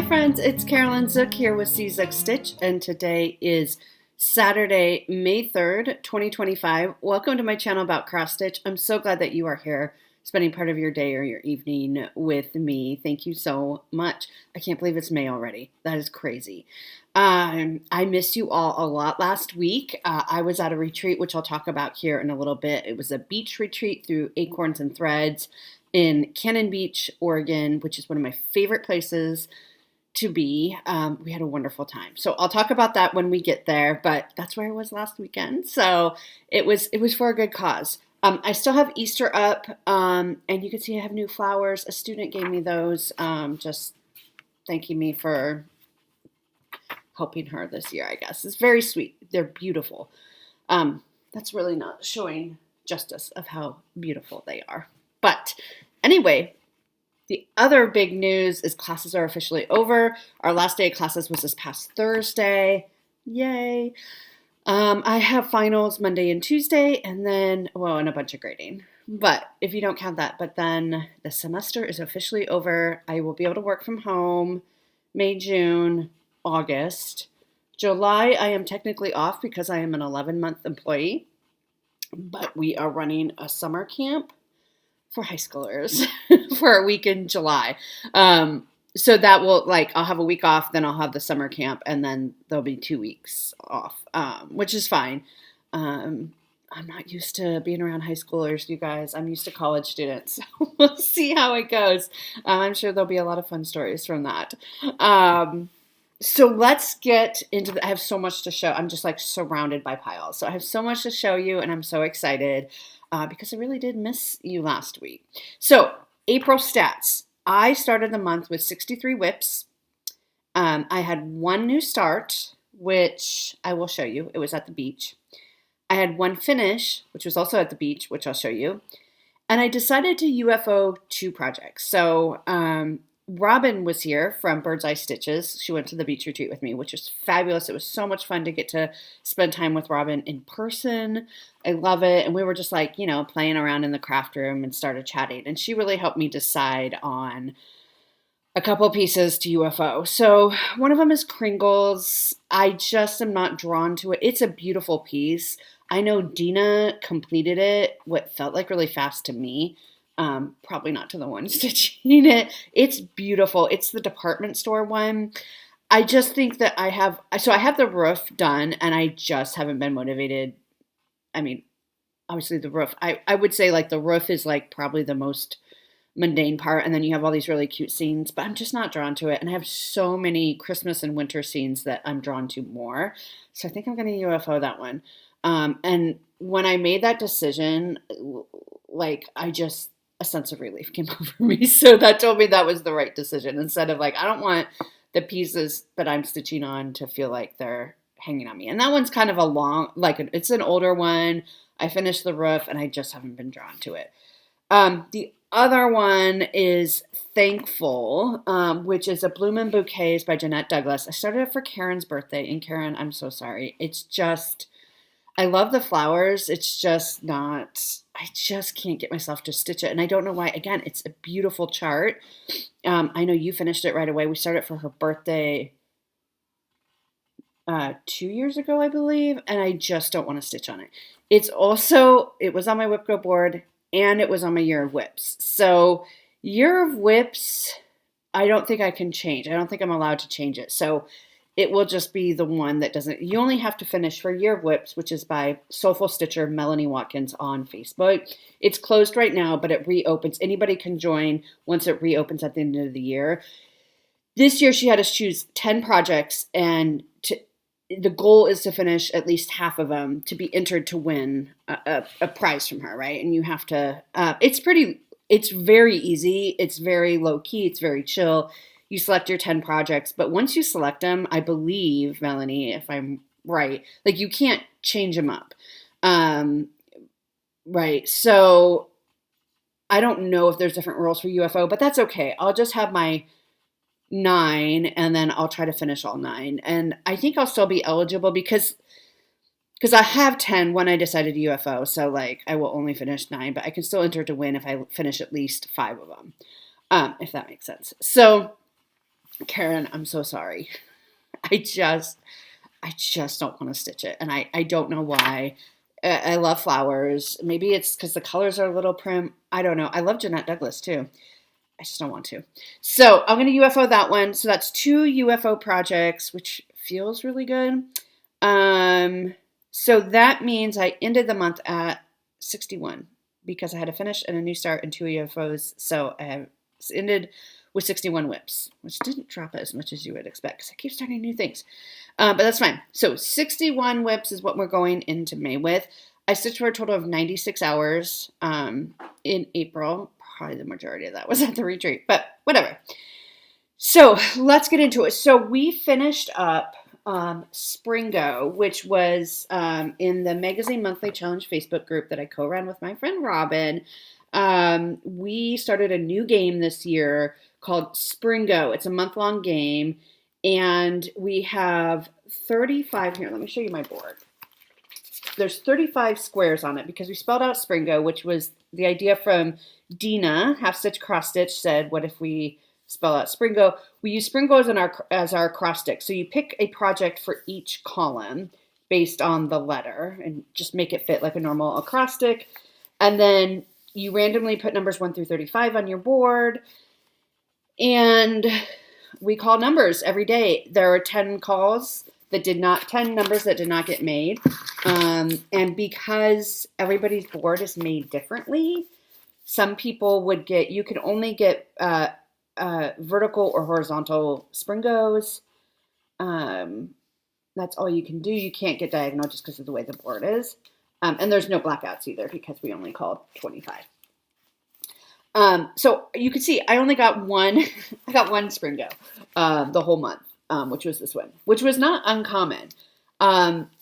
friends, it's Carolyn Zook here with C Zook Stitch, and today is Saturday, May 3rd, 2025. Welcome to my channel about cross stitch. I'm so glad that you are here spending part of your day or your evening with me. Thank you so much. I can't believe it's May already. That is crazy. I missed you all a lot last week. I was at a retreat, which I'll talk about here in a little bit. It was a beach retreat through Acorns and Threads in Cannon Beach, Oregon, which is one of my favorite places to be. We had a wonderful time. So I'll talk about that when we get there, but that's where I was last weekend. So it was for a good cause. I still have Easter up, and you can see I have new flowers. A student gave me those, just thanking me for helping her this year, I guess. It's very sweet. They're beautiful. That's really not showing justice of how beautiful they are. But anyway, the other big news is classes are officially over. Our last day of classes was this past Thursday. Yay. I have finals Monday and Tuesday, and then, and a bunch of grading. But if you don't count that, but then the semester is officially over. I will be able to work from home May, June, August. July, I am technically off because I am an 11-month employee, but we are running a summer camp for high schoolers for a week in July. So that will, I'll have a week off, then I'll have the summer camp, and then there'll be 2 weeks off, which is fine. I'm not used to being around high schoolers, you guys. I'm used to college students. So we'll see how it goes. I'm sure there'll be a lot of fun stories from that. So let's get into I have so much to show. I'm just surrounded by piles. So I have so much to show you, and I'm so excited because I really did miss you last week. So April stats. I started the month with 63 whips. I had one new start, which I will show you. It was at the beach. I had one finish, which was also at the beach, which I'll show you. And I decided to UFO 2 projects. So Robin was here from Bird's Eye Stitches. She went to the beach retreat with me, which was fabulous. It was so much fun to get to spend time with Robin in person. I love it. And we were just playing around in the craft room and started chatting. And she really helped me decide on a couple pieces to UFO. So one of them is Kringles. I just am not drawn to it. It's a beautiful piece. I know Dina completed it, what felt like really fast to me. Probably not to the one stitching it. It's beautiful. It's the department store one. I just think that I have the roof done, and I just haven't been motivated. I mean, obviously the roof, I would say the roof is probably the most mundane part, and then you have all these really cute scenes, but I'm just not drawn to it. And I have so many Christmas and winter scenes that I'm drawn to more. So I think I'm going to UFO that one. And when I made that decision, a sense of relief came over me. So that told me that was the right decision, instead of I don't want the pieces that I'm stitching on to feel like they're hanging on me. And that one's kind of it's an older one. I finished the roof and I just haven't been drawn to it. The other one is Thankful, which is a Bloom and Bouquets by Jeanette Douglas. I started it for Karen's birthday, and Karen, I'm so sorry. It's just, I love the flowers. It's just not, I just can't get myself to stitch it. And I don't know why. Again, it's a beautiful chart. I know you finished it right away. We started for her birthday 2 years ago, I believe. And I just don't want to stitch on it. It was on my Whip Go board, and it was on my Year of Whips. So Year of Whips, I don't think I can change. I don't think I'm allowed to change it. So it will just be the one that doesn't. You only have to finish for Year of Whips, which is by Soulful Stitcher Melanie Watkins on Facebook. It's closed right now, but it reopens. Anybody can join once it reopens at the end of the year. This year, she had us choose 10 projects, and the goal is to finish at least half of them to be entered to win a prize from her, right? And you have to. It's very easy. It's very low key. It's very chill. You select your 10 projects, but once you select them, I believe, Melanie, if I'm right, you can't change them up. Right. So I don't know if there's different rules for UFO, but that's okay. I'll just have my 9, and then I'll try to finish all 9. And I think I'll still be eligible because I have 10 when I decided UFO. So I will only finish 9, but I can still enter to win if I finish at least 5 of them, if that makes sense. So Karen, I'm so sorry. I just don't want to stitch it. And I don't know why. I love flowers. Maybe it's because the colors are a little prim. I don't know. I love Jeanette Douglas too. I just don't want to. So I'm going to UFO that one. So that's 2 UFO projects, which feels really good. So that means I ended the month at 61 because I had a finish and a new start and 2 UFOs. So I have ended with 61 whips, which didn't drop as much as you would expect because I keep starting new things. But that's fine. So 61 whips is what we're going into May with. I stitched for a total of 96 hours in April. Probably the majority of that was at the retreat, but whatever. So let's get into it. So we finished up SPRINGO, which was in the Magazine Monthly Challenge Facebook group that I co-ran with my friend Robin. We started a new game this year called SPRINGO. It's a month-long game, and we have 35 here. Let me show you my board. There's 35 squares on it because we spelled out SPRINGO, which was the idea from Dina, Half Stitch Cross Stitch, said, what if we spell out SPRINGO? We use SPRINGO as our cross stick. So you pick a project for each column based on the letter and just make it fit like a normal acrostic. And then you randomly put numbers 1 through 35 on your board. And we call numbers every day. There are 10 calls that 10 numbers that did not get made. And because everybody's board is made differently, some people would get, you can only get vertical or horizontal SPRINGOs. That's all you can do. You can't get diagonal just because of the way the board is. And there's no blackouts either because we only called 25. So you can see I only got one, I got one SPRINGO the whole month, which was this one, which was not uncommon.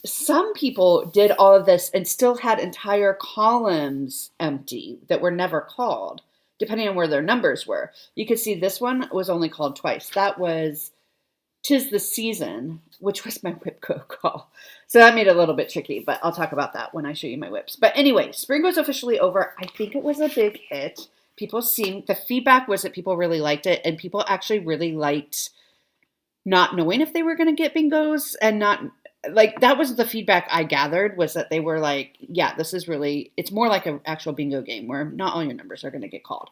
Some people did all of this and still had entire columns empty that were never called, depending on where their numbers were. You could see this one was only called twice. That was 'Tis the Season, which was my WIPCO call. So that made it a little bit tricky, but I'll talk about that when I show you my whips. But anyway, spring was officially over. I think it was a big hit. The feedback was that people really liked it, and people actually really liked not knowing if they were going to get bingos and not, like, that was the feedback I gathered, was that they were like, yeah, this is really, it's more like an actual bingo game where not all your numbers are going to get called.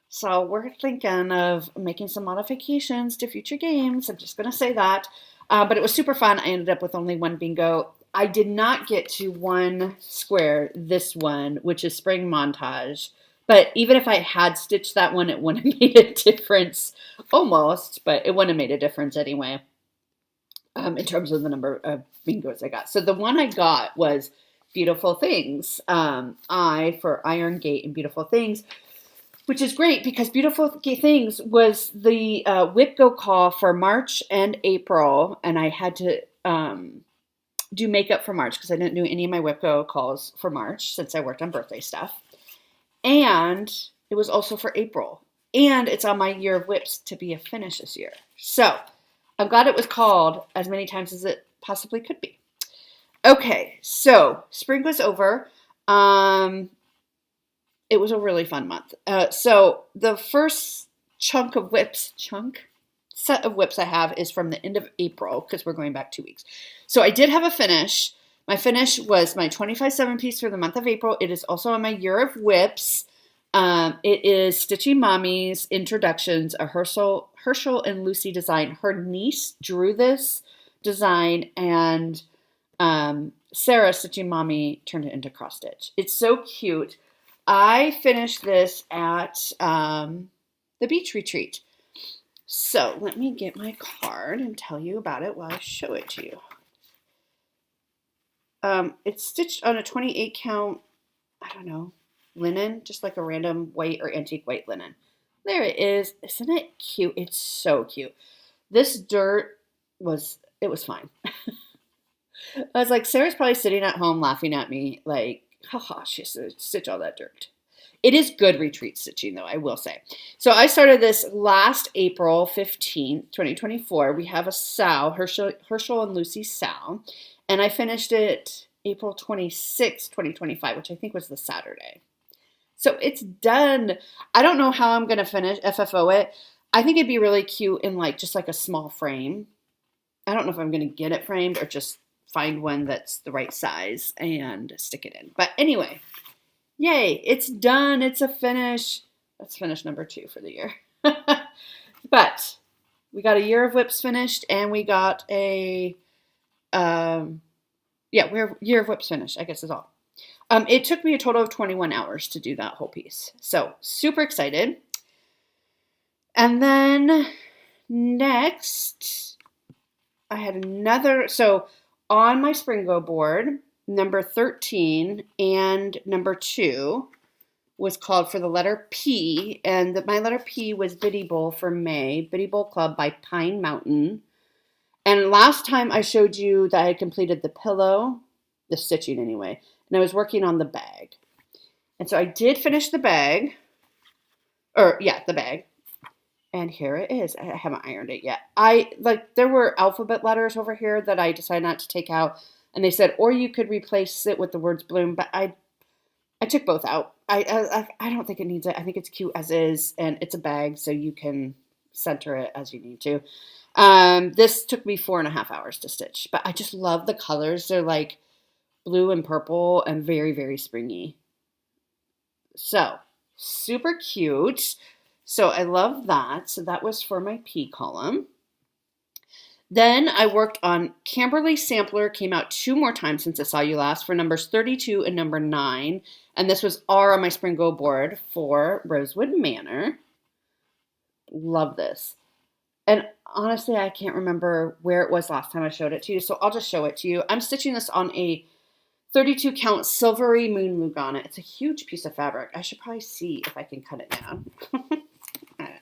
So we're thinking of making some modifications to future games. I'm just going to say that. But it was super fun. I ended up with only one bingo. I did not get to one square, this one, which is Spring Montage. But even if I had stitched that one, it wouldn't have made a difference. Almost, but it wouldn't have made a difference anyway. In terms of the number of bingos I got. So the one I got was Beautiful Things. I for Iron Gate and Beautiful Things, which is great because Beautiful Things was the WIPCO call for March and April, and I had to do makeup for March because I didn't do any of my WIPCO calls for March since I worked on birthday stuff. And it was also for April. And it's on my year of whips to be a finish this year. So I'm glad it was called as many times as it possibly could be. Okay, so spring was over. It was a really fun month. So the first set of whips I have is from the end of April because we're going back 2 weeks. So I did have a finish. My finish was my 25/7 piece for the month of April. It is also on my year of whips. It is Stitchy Mommy's Introductions, a Herschel and Lucy design. Her niece drew this design, and Sarah, Stitchy Mommy, turned it into cross stitch. It's so cute. I finished this at the beach retreat. So let me get my card and tell you about it while I show it to you. It's stitched on a 28 count, I don't know, linen, just like a random white or antique white linen. There it is. Isn't it cute? It's so cute. This dirt was fine. I was like, Sarah's probably sitting at home laughing at me like, haha, she has to stitch all that dirt. It is good retreat stitching, though, I will say. So I started this last April 15th, 2024. We have a sow, Herschel and Lucy sow, and I finished it April 26th, 2025, which I think was the Saturday. So it's done. I don't know how I'm going to finish FFO it. I think it'd be really cute in like just like a small frame. I don't know if I'm going to get it framed or just find one that's the right size and stick it in. But anyway, yay, it's done. It's a finish. That's finish number 2 for the year. But we got a year of whips finished, and we got a, year of whips finished, I guess is all. It took me a total of 21 hours to do that whole piece. So super excited. And then next, I had another, so on my SPRINGO board, number 13 and number 2 was called for the letter P, and my letter P was Biddy Bowl for May, Biddy Bowl Club by Pine Mountain. And last time I showed you that I had completed the pillow, the stitching anyway, and I was working on the bag. And so I did finish the bag, the bag. And here it is. I haven't ironed it yet. There were alphabet letters over here that I decided not to take out. And they said, or you could replace it with the words bloom. But I took both out. I don't think it needs it. I think it's cute as is. And it's a bag, so you can center it as you need to. This took me 4.5 hours to stitch. But I just love the colors. They're like blue and purple and very, very springy. So, super cute. So I love that. So that was for my P column. Then I worked on Camberley Sampler, came out 2 more times since I saw you last for numbers 32 and number 9. And this was R on my SPRINGO board for Rosewood Manor. Love this. And honestly, I can't remember where it was last time I showed it to you, so I'll just show it to you. I'm stitching this on a 32 count silvery moon lugana. It's a huge piece of fabric. I should probably see if I can cut it down. I don't know.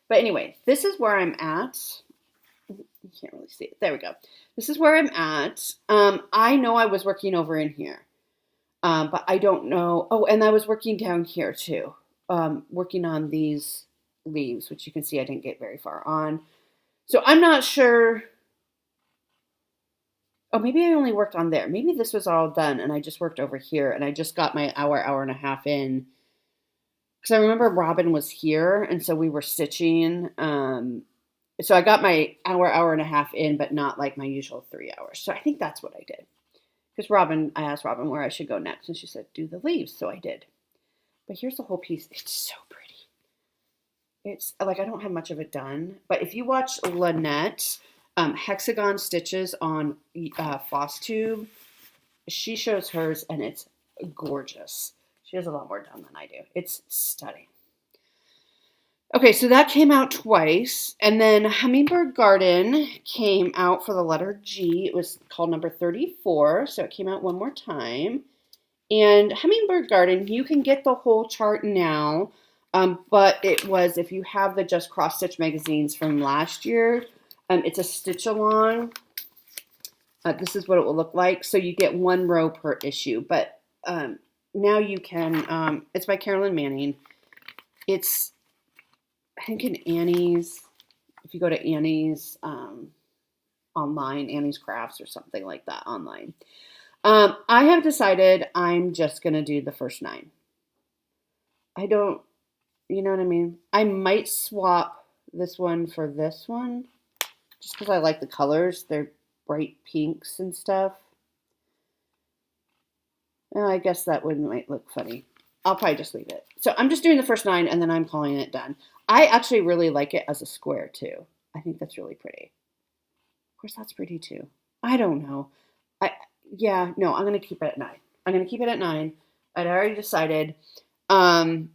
But anyway, this is where I'm at. You can't really see it. There we go. This is where I'm at. I know I was working over in here, but I don't know. Oh, and I was working down here too, working on these leaves, which you can see I didn't get very far on. So I'm not sure. Oh, maybe I only worked on there. Maybe this was all done and I just worked over here and I just got my hour and a half in. Because I remember Robin was here and so we were stitching. So I got my hour and a half in, but not like my usual 3 hours. So I think that's what I did. Because I asked Robin where I should go next and she said, do the leaves. So I did. But here's the whole piece. It's so pretty. It's like, I don't have much of it done. But if you watch Lynette, Hexagon Stitches on Flosstube, she shows hers and it's gorgeous. She has a lot more done than I do. It's stunning. Okay, so that came out twice. And then Hummingbird Garden came out for the letter G. It was called number 34, so it came out one more time. And Hummingbird Garden, you can get the whole chart now, but it was, if you have the Just Cross Stitch magazines from last year, it's a stitch along. This is what it will look like. So you get 1 row per issue, but now you can, it's by Carolyn Manning. It's, I think in Annie's, if you go to Annie's online, Annie's Crafts or something like that online. I have decided I'm just going to do the first 9. I don't, you know what I mean? I might swap this one for this one just because I like the colors. They're bright pinks and stuff. Well, I guess that might look funny. I'll probably just leave it. So I'm just doing the first 9 and then I'm calling it done. I actually really like it as a square too. I think that's really pretty. Of course, that's pretty too. I don't know. I'm going to keep it at 9. I'm going to keep it at 9. I'd already decided. I'm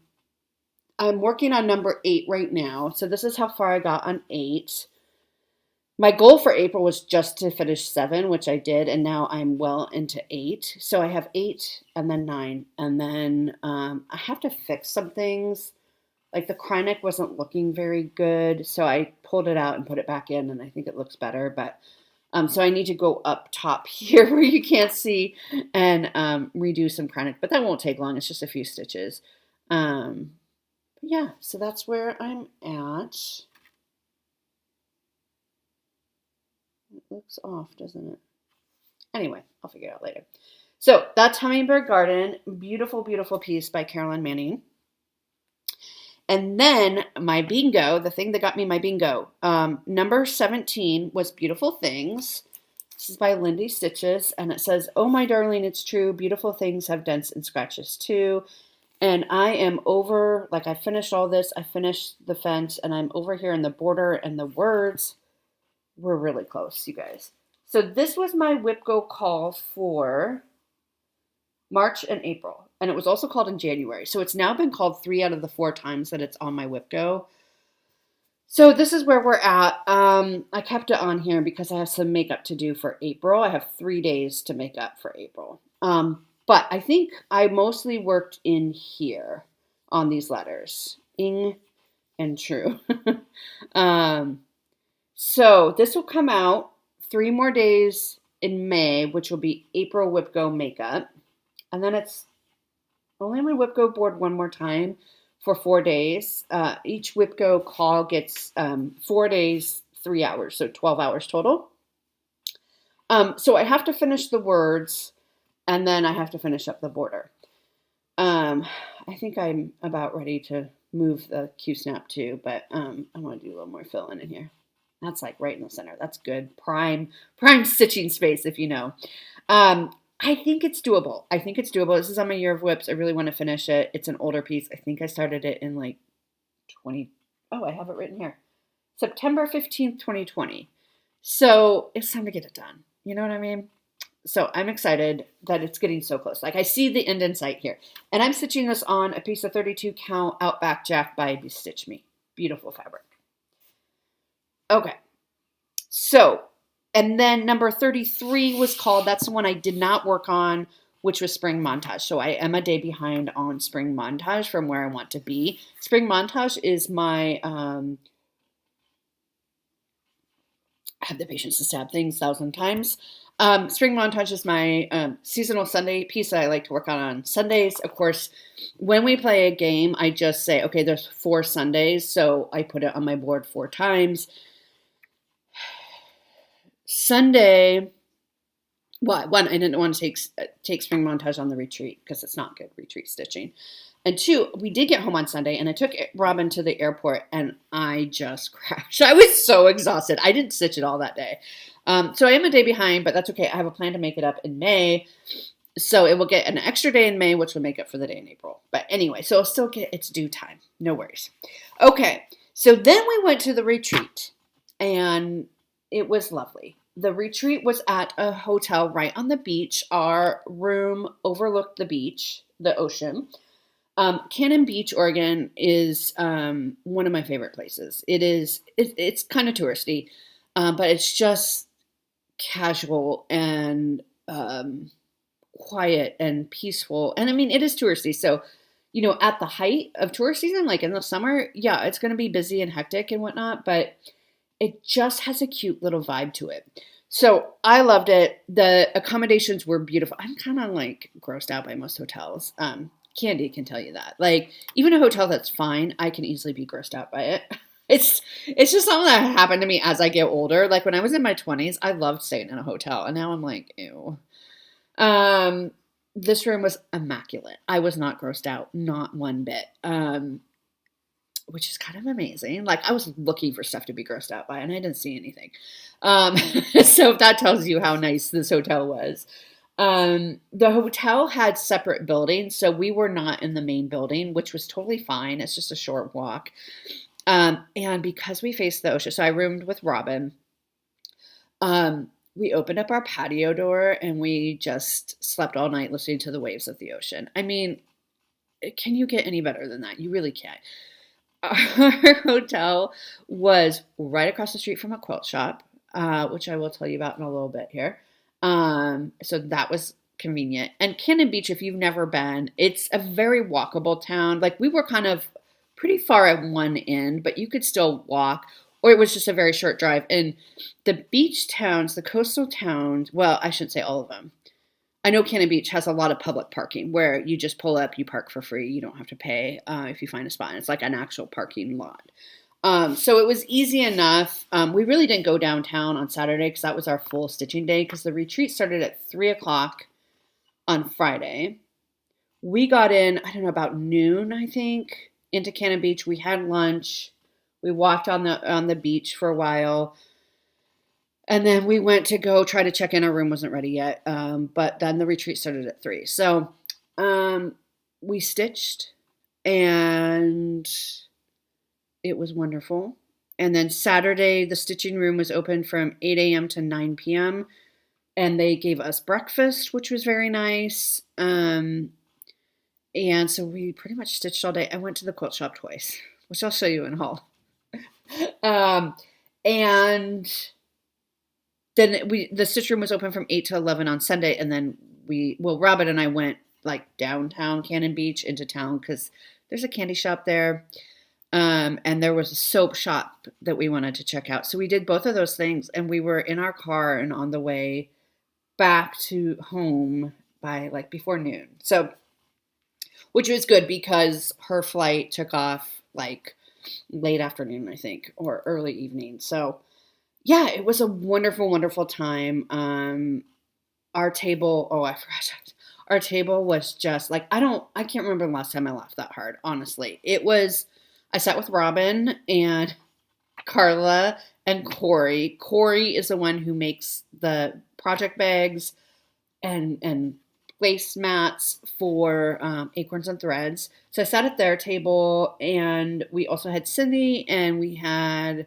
working on number 8 right now. So this is how far I got on 8. My goal for April was just to finish 7, which I did. And now I'm well into 8. So I have 8 and then 9. And then I have to fix some things. Like the Chronic wasn't looking very good. So I pulled it out and put it back in. And I think it looks better. But so I need to go up top here where you can't see and redo some Chronic. But that won't take long. It's just a few stitches. Yeah, so that's where I'm at. It looks off, doesn't it? Anyway, I'll figure it out later. So that's Hummingbird Garden. Beautiful, beautiful piece by Carolyn Manning. And then my bingo, the thing that got me my bingo, number 17 was Beautiful Things. This is by Lindy Stitches, and it says, "Oh, my darling, it's true. Beautiful things have dents and scratches too." And I am over, like I finished all this. I finished the fence, and I'm over here in the border, and the words were really close, you guys. So this was my WIPGO call for March and April. And it was also called in January. So it's now been called 3 out of the 4 times that it's on my WIPGO. So this is where we're at. I kept it on here because I have some makeup to do for April. I have 3 days to make up for April. But I think I mostly worked in here on these letters. Ing and true. So this will come out 3 more days in May, which will be April WIPGO makeup. And then it's only on my WIPGO board 1 more time for 4 days. Each WIPGO call gets 4 days, 3 hours, so 12 hours total. So I have to finish the words, and then I have to finish up the border. I think I'm about ready to move the Q-snap too, but I want to do a little more fill-in here. That's like right in the center. That's good. Prime stitching space, if you know. I think it's doable. This is on my year of WIPs. I really want to finish it. It's an older piece. I think I started it in like I have it written here. September 15th, 2020. So it's time to get it done. You know what I mean? So I'm excited that it's getting so close. Like I see the end in sight here. And I'm stitching this on a piece of 32 count Outback Jack by Bestitch Me. Beautiful fabric. Okay. So, and then number 33 was called, that's the one I did not work on, which was Spring Montage. So I am a day behind on Spring Montage from where I want to be. Spring Montage is my, I have the patience to stab things 1,000 times. Spring Montage is my seasonal Sunday piece that I like to work on Sundays. Of course, when we play a game, I just say, okay, there's 4 Sundays. So I put it on my board 4 times. Sunday, well, 1, I didn't want to take Spring Montage on the retreat because it's not good retreat stitching. And 2, we did get home on Sunday, and I took Robin to the airport, and I just crashed. I was so exhausted. I didn't stitch it all that day. So I am a day behind, but that's okay. I have a plan to make it up in May. So it will get an extra day in May, which will make up for the day in April. But anyway, so it'll still get its due time. No worries. Okay, so then we went to the retreat, and it was lovely. The retreat was at a hotel right on the beach. Our room overlooked the beach, the ocean. Cannon Beach, Oregon is one of my favorite places. It's kind of touristy, but it's just casual and quiet and peaceful. And I mean, it is touristy. So, you know, at the height of tourist season, like in the summer, yeah, it's going to be busy and hectic and whatnot, but it just has a cute little vibe to it. So I loved it. The accommodations were beautiful. I'm kind of like grossed out by most hotels. Kanday can tell you that. Like even a hotel that's fine, I can easily be grossed out by it. It's just something that happened to me as I get older. Like when I was in my 20s, I loved staying in a hotel, and now I'm like, ew. This room was immaculate. I was not grossed out, not one bit. Which is kind of amazing. Like I was looking for stuff to be grossed out by, and I didn't see anything. So if that tells you how nice this hotel was. The hotel had separate buildings, so we were not in the main building, which was totally fine. It's just a short walk. And because we faced the ocean, so I roomed with Robin. We opened up our patio door and we just slept all night listening to the waves of the ocean. I mean, can you get any better than that? You really can't. Our hotel was right across the street from a quilt shop, which I will tell you about in a little bit here. So that was convenient. And Cannon Beach, if you've never been, it's a very walkable town. Like we were kind of pretty far at one end, but you could still walk, or it was just a very short drive. And the beach towns, the coastal towns, well, I shouldn't say all of them. I know Cannon Beach has a lot of public parking where you just pull up, you park for free. You don't have to pay if you find a spot. And it's like an actual parking lot. So it was easy enough. We really didn't go downtown on Saturday because that was our full stitching day because the retreat started at 3 o'clock on Friday. We got in, I don't know, about noon, I think. into Cannon Beach. We had lunch. We walked on the beach for a while. And then we went to go try to check in. Our room wasn't ready yet. But then the retreat started at 3. So we stitched, and it was wonderful. And then Saturday, the stitching room was open from 8 a.m. to 9 p.m. And they gave us breakfast, which was very nice. And so we pretty much stitched all day. I went to the quilt shop twice, which I'll show you in haul. And then the stitch room was open from 8 to 11 on Sunday. And then Robin and I went like downtown Cannon Beach into town because there's a candy shop there. And there was a soap shop that we wanted to check out. So we did both of those things, and we were in our car and on the way back to home by like before noon. So, which was good because her flight took off like late afternoon, I think, or early evening. So yeah, it was a wonderful, wonderful time. Our table, I forgot. Our table was just like, I can't remember the last time I laughed that hard, honestly. I sat with Robin and Carla and Corey. Corey is the one who makes the project bags and placemats for Acorns and Threads. So I sat at their table, and we also had Cindy, and we had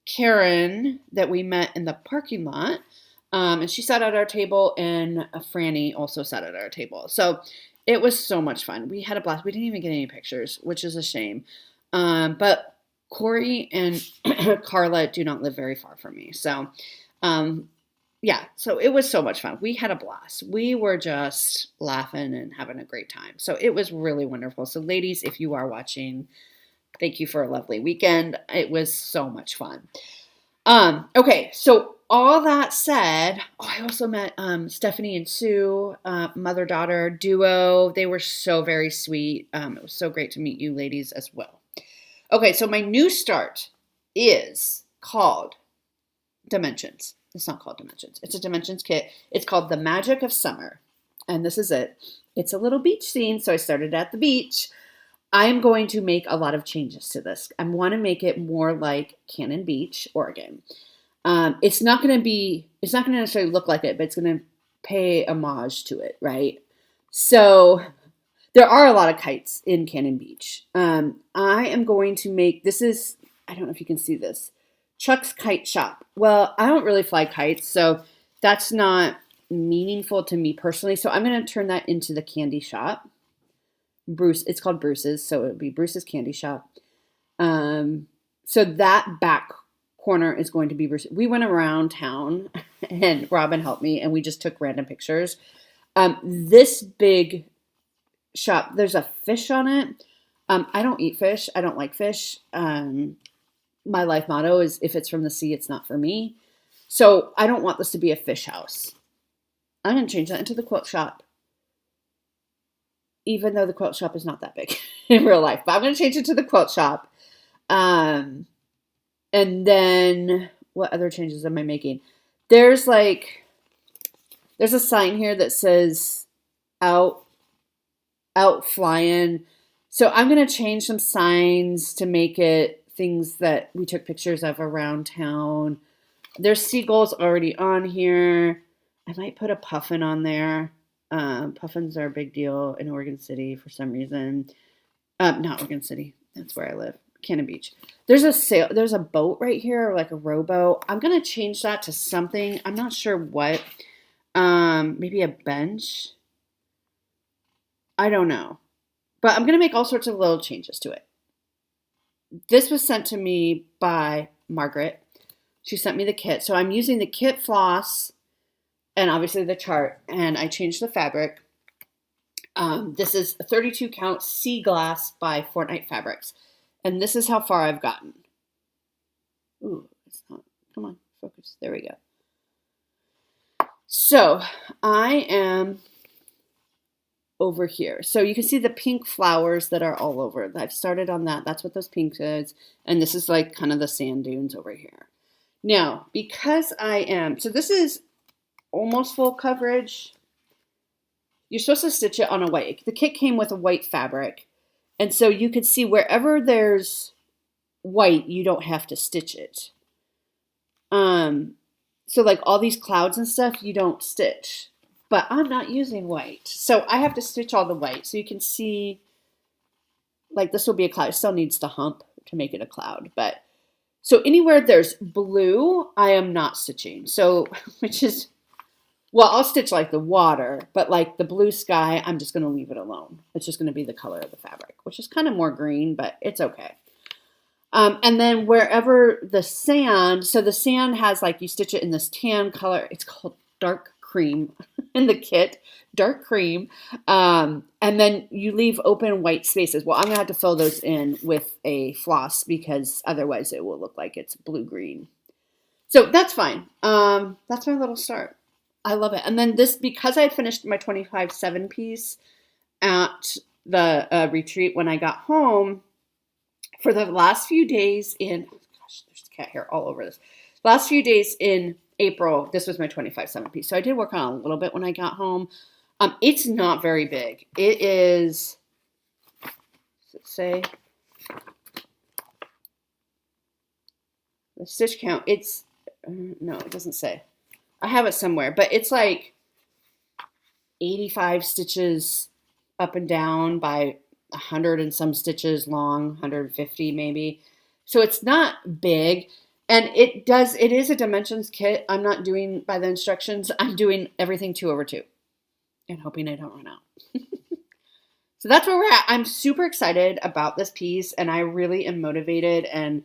Karen that we met in the parking lot. And she sat at our table, and Franny also sat at our table. So it was so much fun. We had a blast. We didn't even get any pictures, which is a shame. But Corey and Carla do not live very far from me. So, yeah, so it was so much fun. We had a blast. We were just laughing and having a great time. So it was really wonderful. So ladies, if you are watching, thank you for a lovely weekend. It was so much fun. Okay, so all that said, I also met Stephanie and Sue, mother-daughter duo. They were so very sweet. It was so great to meet you ladies as well. Okay, so my new start is called Dimensions. It's not called Dimensions. It's a Dimensions kit. It's called The Magic of Summer. And this is it. It's a little beach scene, so I started at the beach. I am going to make a lot of changes to this. I want to make it more like Cannon Beach, Oregon. It's not going to necessarily look like it, but it's going to pay homage to it, right? So there are a lot of kites in Cannon Beach. I am going to make, I don't know if you can see this, Chuck's Kite Shop. Well, I don't really fly kites, so that's not meaningful to me personally. So I'm going to turn that into the candy shop. It's called Bruce's, so it would be Bruce's Candy Shop. So that back corner is going to be Bruce. We went around town, and Robin helped me, and we just took random pictures. This big shop, there's a fish on it. I don't eat fish. I don't like fish. My life motto is, if it's from the sea, it's not for me. So I don't want this to be a fish house. I'm going to change that into the quilt shop, even though the quilt shop is not that big in real life. But I'm going to change it to the quilt shop. And then what other changes am I making? There's a sign here that says out flying. So I'm going to change some signs to make it things that we took pictures of around town. There's seagulls already on here. I might put a puffin on there. Puffins are a big deal in Oregon City for some reason. Not Oregon City. That's where I live. Cannon Beach. There's a boat right here, like a rowboat. I'm going to change that to something. I'm not sure what. Maybe a bench. I don't know. But I'm going to make all sorts of little changes to it. This was sent to me by Margaret. She sent me the kit. So I'm using the kit floss and obviously the chart, and I changed the fabric. This is a 32 count sea glass by Fortnite Fabrics. And this is how far I've gotten. Ooh, it's not. Come on, focus. There we go. So I am over here. So you can see the pink flowers that are all over. I've started on that. That's what those pinks is. And this is like kind of the sand dunes over here. Now, because so this is almost full coverage. You're supposed to stitch it on a white. The kit came with a white fabric. And so you can see wherever there's white, you don't have to stitch it. So like all these clouds and stuff, you don't stitch. But I'm not using white. So I have to stitch all the white. So you can see, like this will be a cloud. It still needs the hump to make it a cloud. But so anywhere there's blue, I am not stitching. So, which is, well, I'll stitch like the water, but like the blue sky, I'm just going to leave it alone. It's just going to be the color of the fabric, which is kind of more green, but it's okay. And then wherever the sand, so the sand has like, you stitch it in this tan color. It's called dark cream in the kit, dark cream. And then you leave open white spaces. Well, I'm going to have to fill those in with a floss because otherwise it will look like it's blue-green. So that's fine. That's my little start. I love it. And then this, because I had finished my 25/7 piece at the retreat when I got home, for the last few days in, oh gosh, there's cat hair all over this. Last few days in April, this was my 25/7 piece. So I did work on it a little bit when I got home. It's not very big. It is, does it say? The stitch count, it's, no, it doesn't say. I have it somewhere, but it's like 85 stitches up and down by 100 and some stitches long, 150 maybe. So it's not big. And it is a dimensions kit. I'm not doing by the instructions. I'm doing everything 2/2 and hoping I don't run out. So that's where we're at. I'm super excited about this piece and I really am motivated and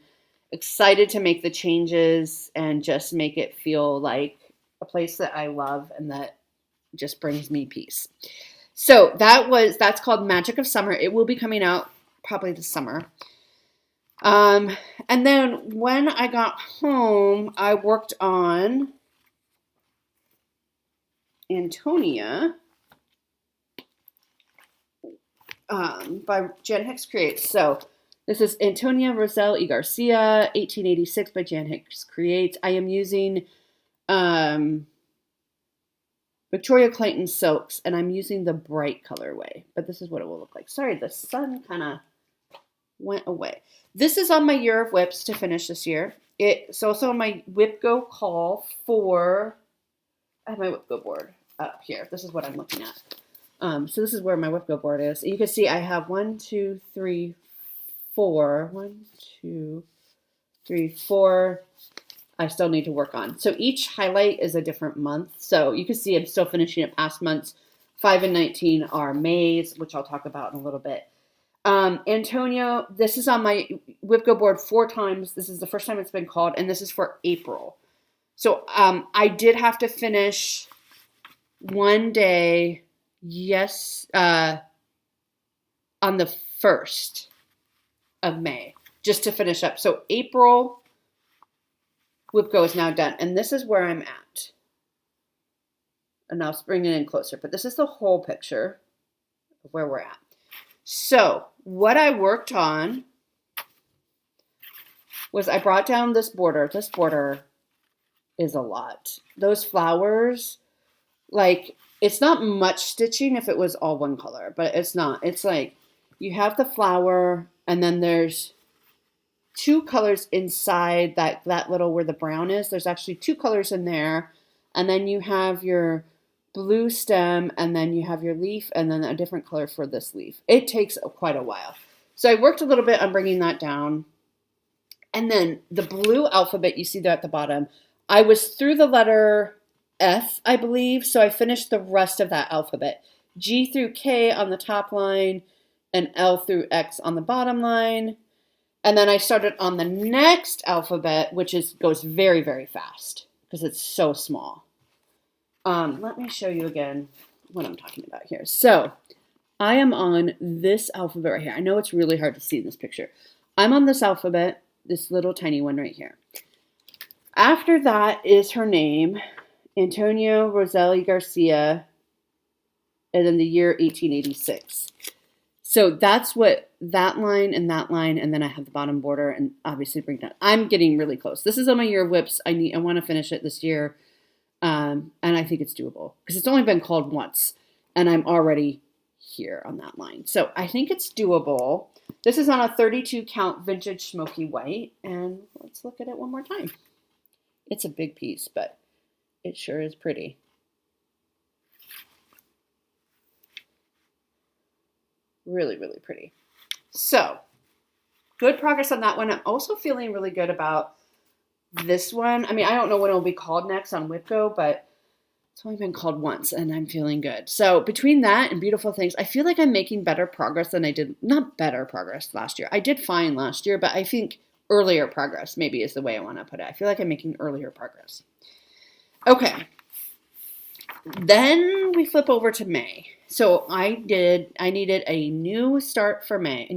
excited to make the changes and just make it feel like a place that I love and that just brings me peace. So that's called Magic of Summer. It will be coming out probably this summer. And then when I got home, I worked on Antonia by Jan Hicks Creates. So this is Antonia Roselle y Garcia, 1886 by Jan Hicks Creates. I am using Victoria Clayton silks, and I'm using the bright colorway, but this is what it will look like. Sorry, the sun kind of went away. This is on my year of whips to finish this year. It's also on my Whip Go call for, I have my Whip Go board up here. This is what I'm looking at. So this is where my Whip Go board is. You can see I have 1, 2, 3, 4. 1, 2, 3, 4. I still need to work on. So each highlight is a different month. So you can see I'm still finishing up past months. 5 and 19 are May's, which I'll talk about in a little bit. Antonia, this is on my Whip Go board 4 times. This is the first time it's been called, and this is for April. So I did have to finish one day, yes, on the 1st of May, just to finish up. So April Whip Go is now done, and this is where I'm at. And I'll bring it in closer, but this is the whole picture of where we're at. So what I worked on was I brought down this border. This border is a lot. Those flowers, like, it's not much stitching if it was all one color, but it's not. It's like you have the flower, and then there's 2 colors inside that little where the brown is. There's actually 2 colors in there. And then you have your blue stem, and then you have your leaf, and then a different color for this leaf. It takes quite a while. So I worked a little bit on bringing that down. And then the blue alphabet, you see there at the bottom, I was through the letter F, I believe. So I finished the rest of that alphabet. G through K on the top line, and L through X on the bottom line. And then I started on the next alphabet, which goes very, very fast because it's so small. Let me show you again what I'm talking about here. So I am on this alphabet right here. I know it's really hard to see in this picture. I'm on this alphabet, this little tiny one right here. After that is her name, Antonia Roselle Garcia, and then the year 1886. So that's what that line, and then I have the bottom border, and obviously bring down. I'm getting really close. This is on my year of whips. I want to finish it this year, and I think it's doable because it's only been called once, and I'm already here on that line. So I think it's doable. This is on a 32 count vintage smoky white, and let's look at it one more time. It's a big piece, but it sure is pretty. Really, really pretty. So good progress on that one. I'm also feeling really good about this one. I mean, I don't know when it'll be called next on WIPGO, but it's only been called once, and I'm feeling good. So between that and Beautiful Things, I feel like I'm making better progress than I did. Not better progress last year. I did fine last year, but I think earlier progress maybe is the way I want to put it. I feel like I'm making earlier progress. Okay. Then we flip over to May. So I needed a new start for May.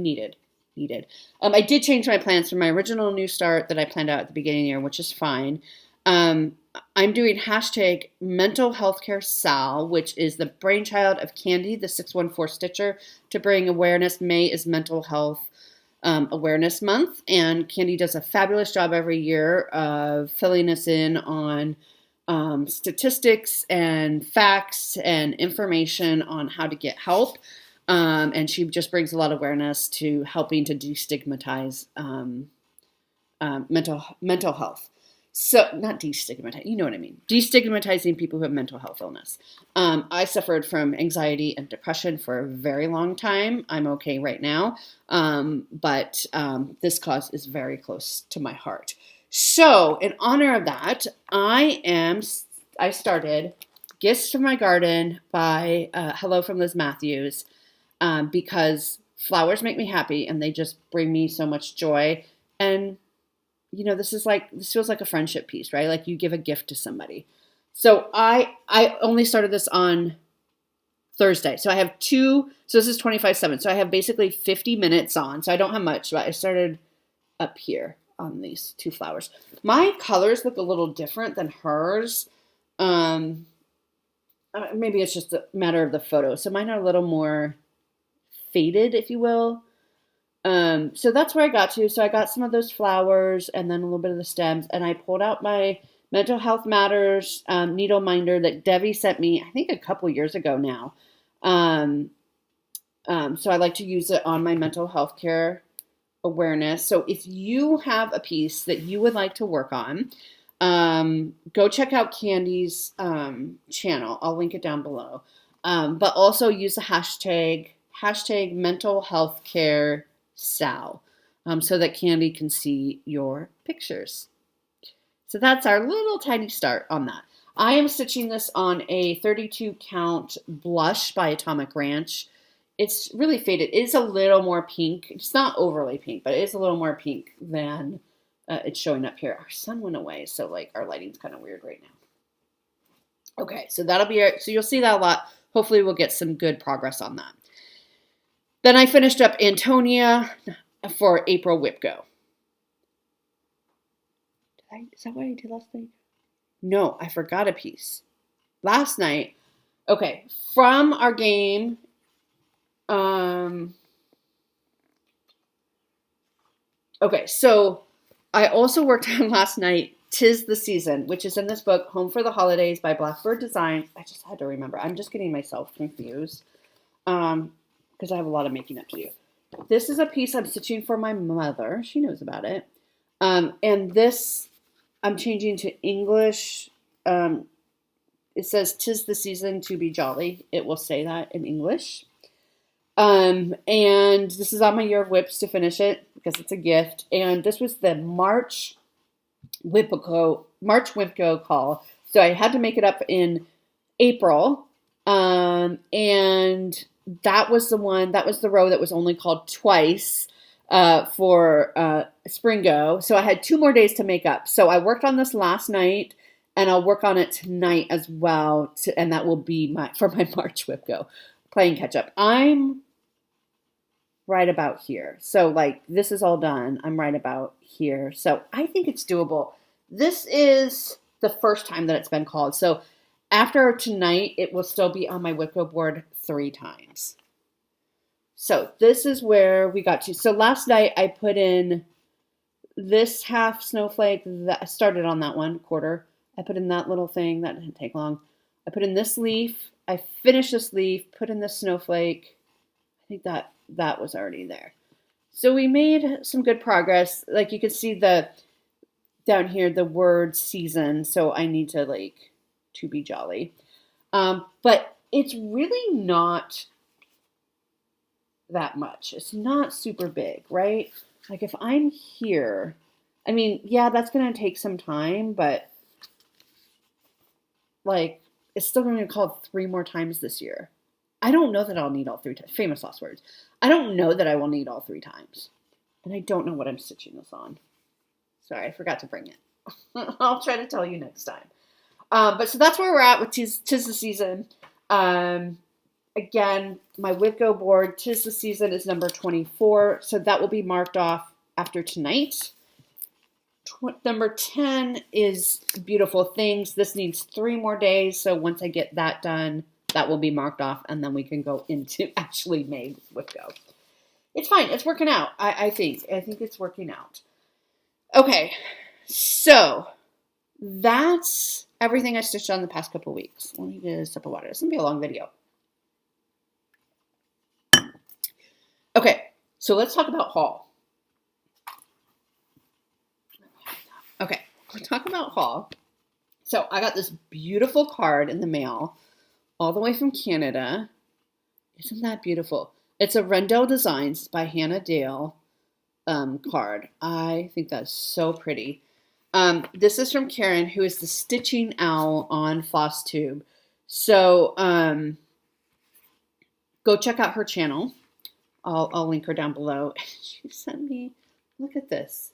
I did change my plans from my original new start that I planned out at the beginning of the year, which is fine. I'm doing hashtag mental healthcare Sal, which is the brainchild of Kanday, the 614 Stitcher, to bring awareness. May is Mental Health Awareness Month, and Kanday does a fabulous job every year of filling us in on statistics and facts and information on how to get help. And she just brings a lot of awareness to helping to destigmatize mental health. So not destigmatize, you know what I mean. Destigmatizing people who have mental health illness. I suffered from anxiety and depression for a very long time. I'm okay right now. But this cause is very close to my heart. So in honor of that, I started Gifts from My Garden by Hello from Liz Matthews, because flowers make me happy and they just bring me so much joy. And you know, this feels like a friendship piece, right? Like you give a gift to somebody. So I only started this on Thursday. So I have so this is 25/7. So I have basically 50 minutes on. So I don't have much, but I started up here on these two flowers. My colors look a little different than hers. Maybe it's just a matter of the photo. So mine are a little more faded, if you will. So that's where I got to. So I got some of those flowers and then a little bit of the stems, and I pulled out my Mental Health Matters needle minder that Debbie sent me, I think a couple years ago now. So I like to use it on my mental health care awareness. So if you have a piece that you would like to work on, go check out Kanday's channel. I'll link it down below. But also use the hashtag mental health care Sal, so that Kanday can see your pictures. So that's our little tiny start on that. I am stitching this on a 32 count blush by Atomic Ranch. It's really faded. It is a little more pink. It's not overly pink, but it is a little more pink than it's showing up here. Our sun went away, so like our lighting's kind of weird right now. Okay, so that'll be it. So you'll see that a lot. Hopefully we'll get some good progress on that. Then I finished up Antonia for April WIPGO. Is that what I did last night? No, I forgot a piece. Last night, okay, from our game, okay, so I also worked on last night, 'Tis the Season, which is in this book, Home for the Holidays by Blackbird Designs. I just had to remember. I'm just getting myself confused. Because I have a lot of making up to do. This is a piece I'm stitching for my mother. She knows about it. And this I'm changing to English. It says, "'Tis the season to be jolly." It will say that in English. And this is on my Year of Whips to finish it because it's a gift. And this was the March WIPGO call. So I had to make it up in April. And that was the row that was only called twice for SPRINGO. So I had 2 more days to make up. So I worked on this last night, and I'll work on it tonight as well. And that will be for my March WIPGO, playing catch up. I'm right about here. So like this is all done. I'm right about here. So I think it's doable. This is the first time that it's been called. So after tonight, it will still be on my WIPGO board 3 times. So this is where we got to. So last night I put in this half snowflake that I started on that one quarter. I put in that little thing that didn't take long. I put in this leaf. I finished this leaf, put in this snowflake, I think that was already there. So we made some good progress. Like you can see down here, the word season. So I need to to be jolly. But it's really not that much. It's not super big, right? Like if I'm here, I mean, yeah, that's going to take some time, but it's still going to be called 3 more times this year. I don't know that I'll need all 3 times. Famous last words. I don't know that I will need all 3 times. And I don't know what I'm stitching this on. Sorry, I forgot to bring it. I'll try to tell you next time. But so that's where we're at with Tis the Season. Again, my Whitgo board, Tis the Season, is number 24. So that will be marked off after tonight. Number 10 is Beautiful Things. This needs 3 more days. So once I get that done, that will be marked off. And then we can go into actually May with Whitgo. It's fine. It's working out, I think. I think it's working out. Okay. So that's everything I stitched on the past couple of weeks. Let me get a sip of water. It's going to be a long video. Okay. So let's talk about haul. Okay. We'll talk about haul. So I got this beautiful card in the mail all the way from Canada. Isn't that beautiful? It's a Rendell Designs by Hannah Dale card. I think that's so pretty. This is from Karen, who is the Stitching Owl on Flosstube. So go check out her channel. I'll link her down below. She sent me, look at this.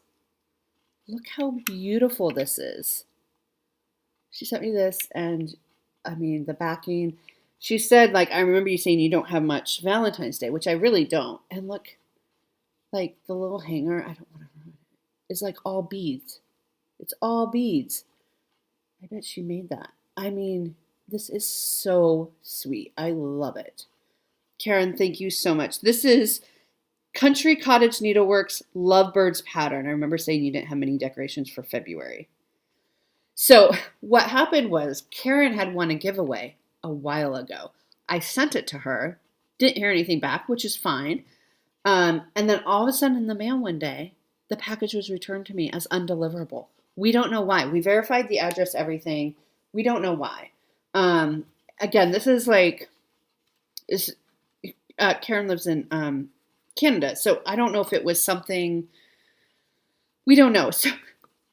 Look how beautiful this is. She sent me this, and I mean, the backing. She said, I remember you saying you don't have much Valentine's Day, which I really don't. And look, the little hanger, I don't want to ruin it. It's all beads. It's all beads. I bet she made that. I mean, this is so sweet. I love it. Karen, thank you so much. This is Country Cottage Needleworks Lovebirds pattern. I remember saying you didn't have many decorations for February. So what happened was Karen had won a giveaway a while ago. I sent it to her, didn't hear anything back, which is fine. And then all of a sudden in the mail one day, the package was returned to me as undeliverable. We don't know why. We verified the address, everything. We don't know why. Again, this is Karen lives in Canada, so I don't know if it was something. We don't know.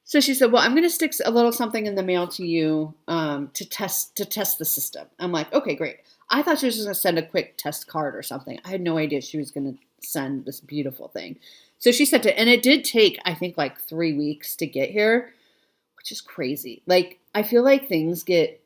So she said, well, I'm going to stick a little something in the mail to you to test the system. I'm like, okay, great. I thought she was just going to send a quick test card or something. I had no idea she was going to send this beautiful thing. So she sent it, and it did take, I think, 3 weeks to get here, which is crazy. I feel like things get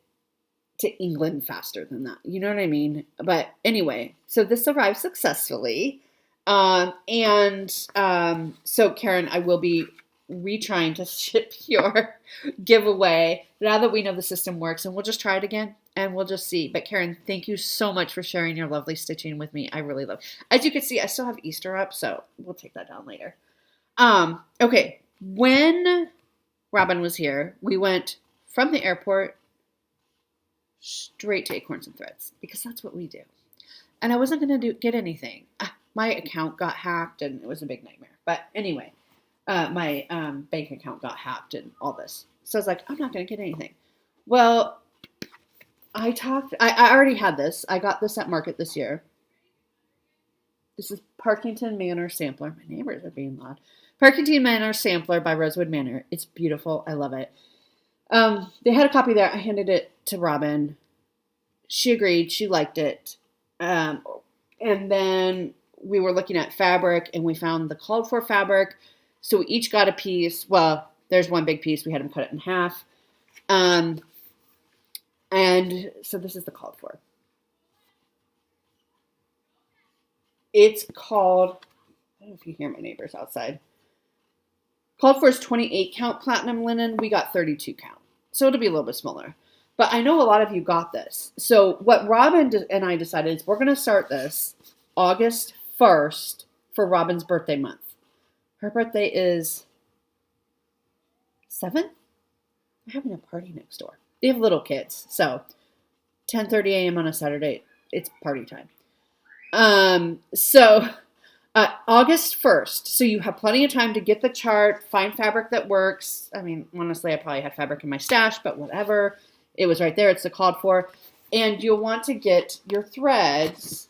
to England faster than that. You know what I mean? But anyway, so this arrived successfully. So Karen, I will be retrying to ship your giveaway now that we know the system works, and we'll just try it again and we'll just see. But Karen, thank you so much for sharing your lovely stitching with me. I really love it. As you can see, I still have Easter up, so we'll take that down later. Okay. When Robin was here, we went from the airport straight to Acorns and Threads because that's what we do. And I wasn't going to get anything. My account got hacked and it was a big nightmare. But anyway, my bank account got hacked and all this. So I was like, I'm not going to get anything. Well, I already had this. I got this at market this year. This is Parkington Manor Sampler. My neighbors are being loud. Parkington Manor Sampler by Rosewood Manor. It's beautiful. I love it. They had a copy there. I handed it to Robin. She agreed. She liked it. And then we were looking at fabric and we found the called for fabric. So we each got a piece. Well, there's one big piece. We had them cut it in half. And so this is the called for. It's called, I don't know if you hear my neighbors outside. Called for is 28 count platinum linen. We got 32 count. So it'll be a little bit smaller. But I know a lot of you got this. So what Robin and I decided is we're going to start this August 1st for Robin's birthday month. Her birthday is 7? We're having a party next door. They have little kids. So 10:30 a.m. on a Saturday, it's party time. So August 1st. So you have plenty of time to get the chart, find fabric that works. I mean, honestly, I probably had fabric in my stash, but whatever. It was right there. It's the called for. And you'll want to get your threads.